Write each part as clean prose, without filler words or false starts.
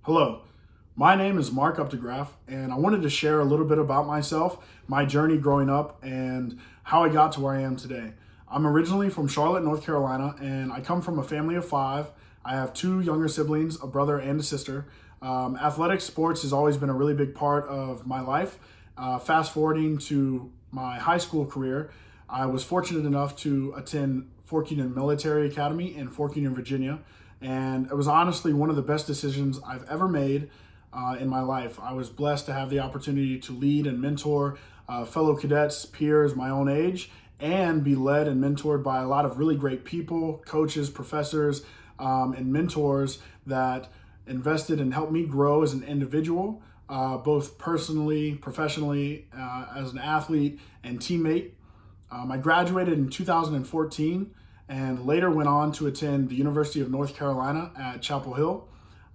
Hello, my name is Mark Uptegraff, and I wanted to share a little bit about myself, my journey growing up, and how I got to where I am today. I'm originally from Charlotte, North Carolina, and I come from a family of five. I have two younger siblings, a brother and a sister. Athletic sports has always been a really big part of my life. Fast forwarding to my high school career, I was fortunate enough to attend Fork Union Military Academy in Fork Union, Virginia, and it was honestly one of the best decisions I've ever made in my life. I was blessed to have the opportunity to lead and mentor fellow cadets, peers my own age, and be led and mentored by a lot of really great people, coaches, professors, and mentors that invested and helped me grow as an individual, both personally, professionally, as an athlete and teammate. I graduated in 2014 and later went on to attend the University of North Carolina at Chapel Hill.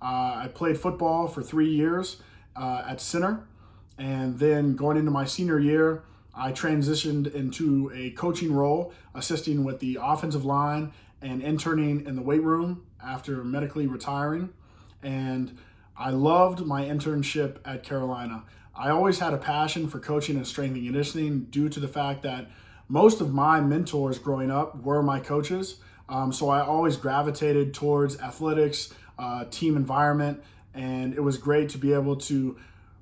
I played football for 3 years at center, and then going into my senior year, I transitioned into a coaching role, assisting with the offensive line and interning in the weight room after medically retiring. And I loved my internship at Carolina. I always had a passion for coaching and strength and conditioning due to the fact that most of my mentors growing up were my coaches. So I always gravitated towards athletics, team environment, and it was great to be able to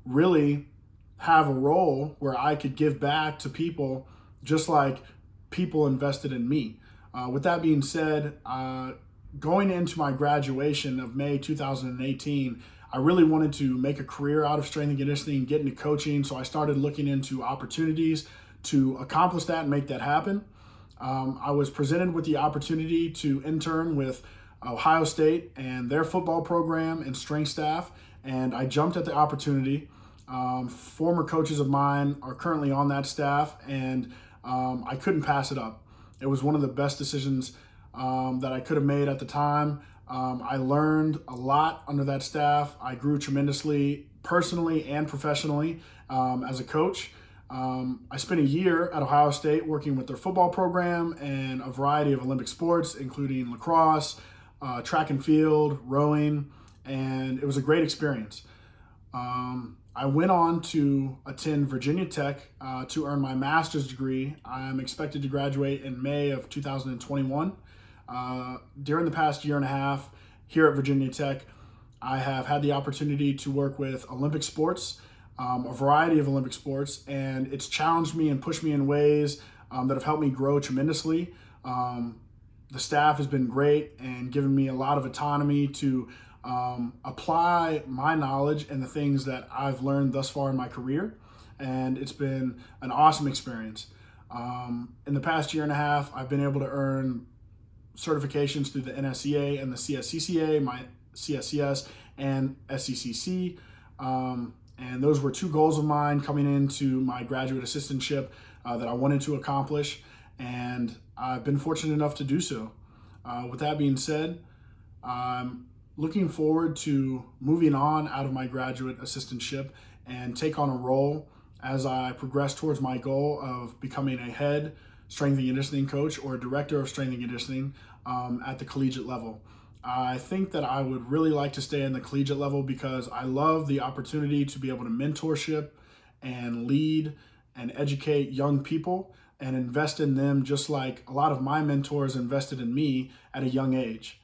really have a role where I could give back to people just like people invested in me. With that being said, going into my graduation of May 2018, I really wanted to make a career out of strength and conditioning, get into coaching. So I started looking into opportunities to accomplish that and make that happen. I was presented with the opportunity to intern with Ohio State and their football program and strength staff, and I jumped at the opportunity. Former coaches of mine are currently on that staff, and I couldn't pass it up. It was one of the best decisions that I could have made at the time. I learned a lot under that staff. I grew tremendously personally and professionally as a coach. I spent a year at Ohio State working with their football program and a variety of Olympic sports, including lacrosse, track and field, rowing, and it was a great experience. I went on to attend Virginia Tech to earn my master's degree. I'm expected to graduate in May of 2021. During the past year and a half here at Virginia Tech, I have had the opportunity to work with Olympic sports, a variety of Olympic sports, and it's challenged me and pushed me in ways that have helped me grow tremendously. The staff has been great and given me a lot of autonomy to apply my knowledge and the things that I've learned thus far in my career, and it's been an awesome experience. In the past year and a half, I've been able to earn certifications through the NSCA and the CSCCA, my CSCS and SCCC. And those were two goals of mine coming into my graduate assistantship that I wanted to accomplish, and I've been fortunate enough to do so. With that being said, I'm looking forward to moving on out of my graduate assistantship and take on a role as I progress towards my goal of becoming a head strength and conditioning coach or a director of strength and conditioning at the collegiate level. I think that I would really like to stay in the collegiate level because I love the opportunity to be able to mentorship and lead and educate young people and invest in them just like a lot of my mentors invested in me at a young age.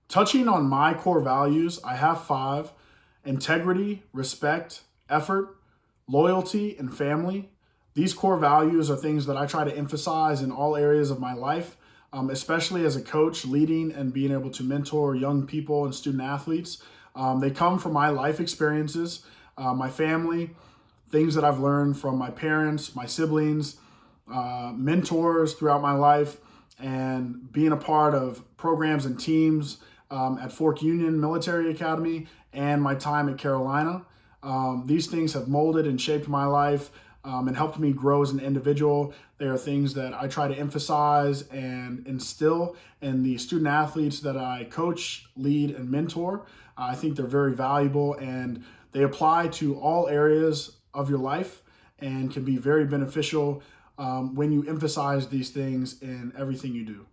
Touching on my core values, I have five: integrity, respect, effort, loyalty, and family. These core values are things that I try to emphasize in all areas of my life, especially as a coach, leading and being able to mentor young people and student athletes. They come from my life experiences, my family, things that I've learned from my parents, my siblings, mentors throughout my life, and being a part of programs and teams at Fork Union Military Academy and my time at Carolina. These things have molded and shaped my life and helped me grow as an individual. They are things that I try to emphasize and instill in the student athletes that I coach, lead, and mentor. I think they're very valuable and they apply to all areas of your life and can be very beneficial when you emphasize these things in everything you do.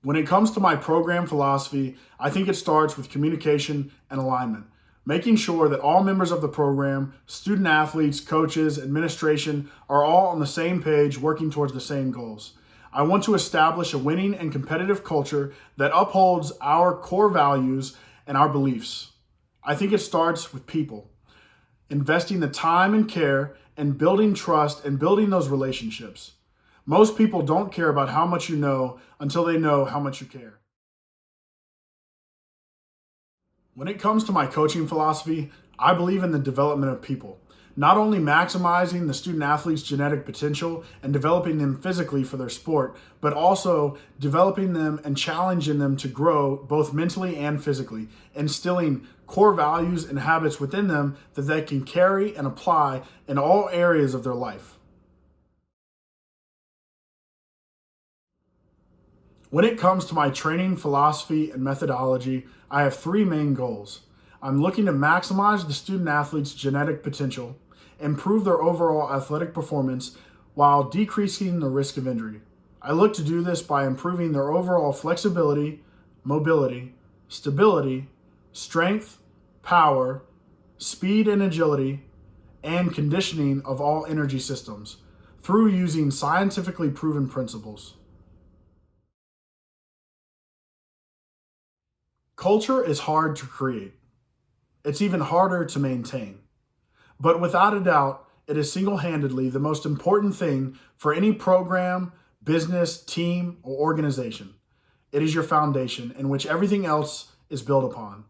When it comes to my program philosophy, I think it starts with communication and alignment, making sure that all members of the program, student athletes, coaches, administration, are all on the same page working towards the same goals. I want to establish a winning and competitive culture that upholds our core values and our beliefs. I think it starts with people, investing the time and care and building trust and building those relationships. Most people don't care about how much you know until they know how much you care. When it comes to my coaching philosophy, I believe in the development of people, not only maximizing the student athlete's genetic potential and developing them physically for their sport, but also developing them and challenging them to grow both mentally and physically, instilling core values and habits within them that they can carry and apply in all areas of their life. When it comes to my training philosophy and methodology, I have three main goals. I'm looking to maximize the student athlete's genetic potential, improve their overall athletic performance while decreasing the risk of injury. I look to do this by improving their overall flexibility, mobility, stability, strength, power, speed and agility, and conditioning of all energy systems through using scientifically proven principles. Culture is hard to create. It's even harder to maintain. But without a doubt, it is single-handedly the most important thing for any program, business, team, or organization. It is your foundation in which everything else is built upon.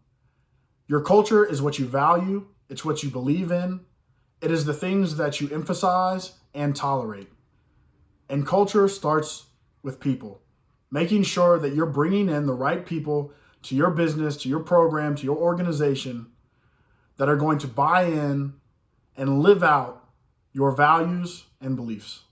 Your culture is what you value, it's what you believe in, it is the things that you emphasize and tolerate. And culture starts with people, making sure that you're bringing in the right people to your business, to your program, to your organization that are going to buy in and live out your values and beliefs.